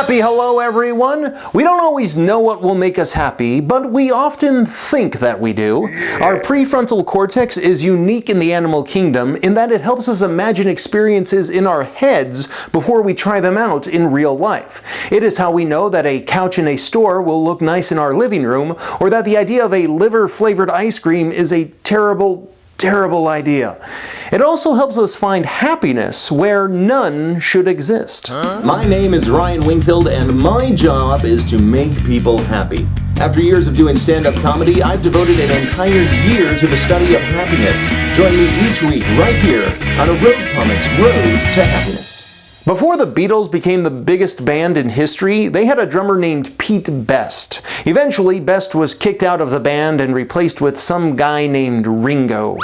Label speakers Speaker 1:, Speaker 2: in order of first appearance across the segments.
Speaker 1: Happy hello everyone! We don't always know what will make us happy, but we often think that we do. Our prefrontal cortex is unique in the animal kingdom in that it helps us imagine experiences in our heads before we try them out in real life. It is how we know that a couch in a store will look nice in our living room, or that the idea of a liver-flavored ice cream is a terrible idea. It also helps us find happiness where none should exist.
Speaker 2: My name is Ryan Wingfield, and my job is to make people happy. After years of doing stand-up comedy, I've devoted an entire year to the study of happiness. Join me each week right here on a Road Comics Road to Happiness.
Speaker 1: Before the Beatles became the biggest band in history, they had a drummer named Pete Best. Eventually, Best was kicked out of the band and replaced with some guy named Ringo.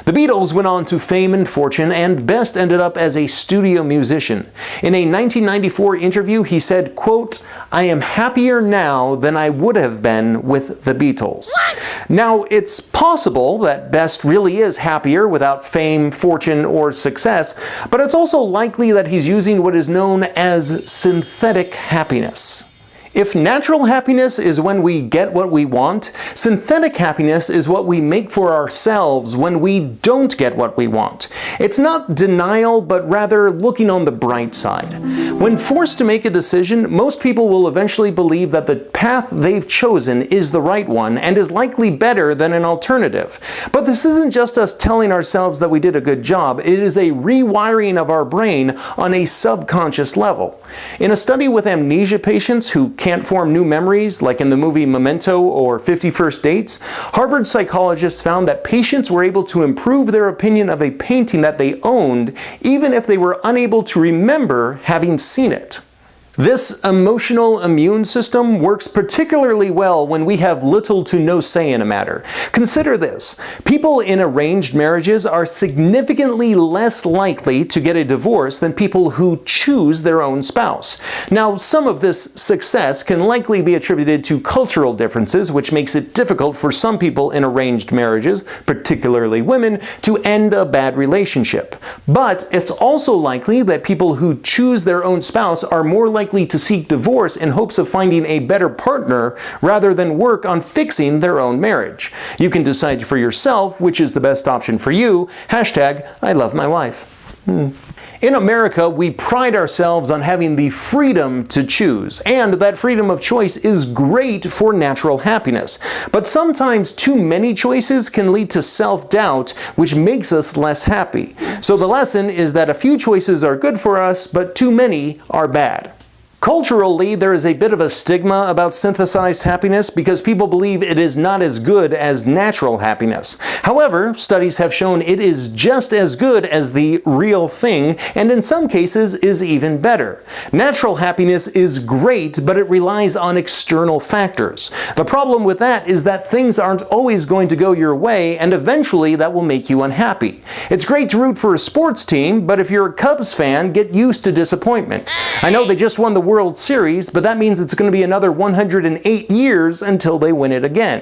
Speaker 1: The Beatles went on to fame and fortune, and Best ended up as a studio musician. In a 1994 interview, he said, quote, "I am happier now than I would have been with the Beatles." Now, it's possible that Best really is happier without fame, fortune, or success, but it's also likely that he's using what is known as synthetic happiness. If natural happiness is when we get what we want, synthetic happiness is what we make for ourselves when we don't get what we want. It's not denial, but rather looking on the bright side. When forced to make a decision, most people will eventually believe that the path they've chosen is the right one and is likely better than an alternative. But this isn't just us telling ourselves that we did a good job, it is a rewiring of our brain on a subconscious level. In a study with amnesia patients who can't form new memories, like in the movie Memento or 50 First Dates, Harvard psychologists found that patients were able to improve their opinion of a painting that they owned, even if they were unable to remember having seen it. This emotional immune system works particularly well when we have little to no say in a matter. Consider this. People in arranged marriages are significantly less likely to get a divorce than people who choose their own spouse. Now, some of this success can likely be attributed to cultural differences, which makes it difficult for some people in arranged marriages, particularly women, to end a bad relationship. But it's also likely that people who choose their own spouse are more likely to seek divorce in hopes of finding a better partner rather than work on fixing their own marriage. You can decide for yourself which is the best option for you. Hashtag I love my wife. In America, we pride ourselves on having the freedom to choose, and that freedom of choice is great for natural happiness. But sometimes too many choices can lead to self-doubt, which makes us less happy. So the lesson is that a few choices are good for us, but too many are bad. Culturally, there is a bit of a stigma about synthesized happiness because people believe it is not as good as natural happiness. However, studies have shown it is just as good as the real thing, and in some cases is even better. Natural happiness is great, but it relies on external factors. The problem with that is that things aren't always going to go your way, and eventually that will make you unhappy. It's great to root for a sports team, but if you're a Cubs fan, get used to disappointment. I know they just won the World Series, but that means it's going to be another 108 years until they win it again.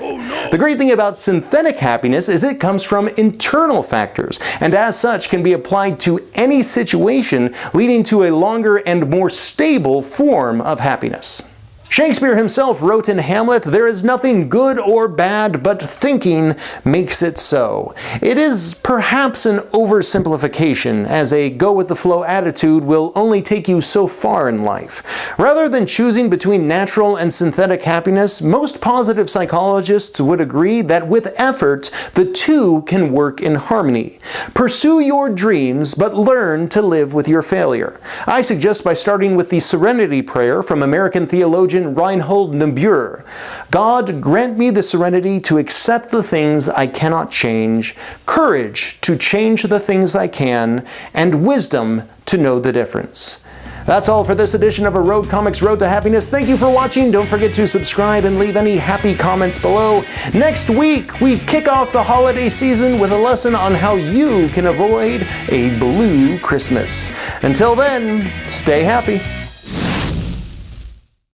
Speaker 1: The great thing about synthetic happiness is it comes from internal factors, and as such can be applied to any situation, leading to a longer and more stable form of happiness. Shakespeare himself wrote in Hamlet, "There is nothing good or bad, but thinking makes it so." It is perhaps an oversimplification, as a go-with-the-flow attitude will only take you so far in life. Rather than choosing between natural and synthetic happiness, most positive psychologists would agree that with effort, the two can work in harmony. Pursue your dreams, but learn to live with your failure. I suggest by starting with the Serenity Prayer from American theologian Reinhold Niebuhr. God, grant me the serenity to accept the things I cannot change, courage to change the things I can, and wisdom to know the difference. That's all for this edition of A Road Comics Road to Happiness. Thank you for watching. Don't forget to subscribe and leave any happy comments below. Next week, we kick off the holiday season with a lesson on how you can avoid a blue Christmas. Until then, stay happy.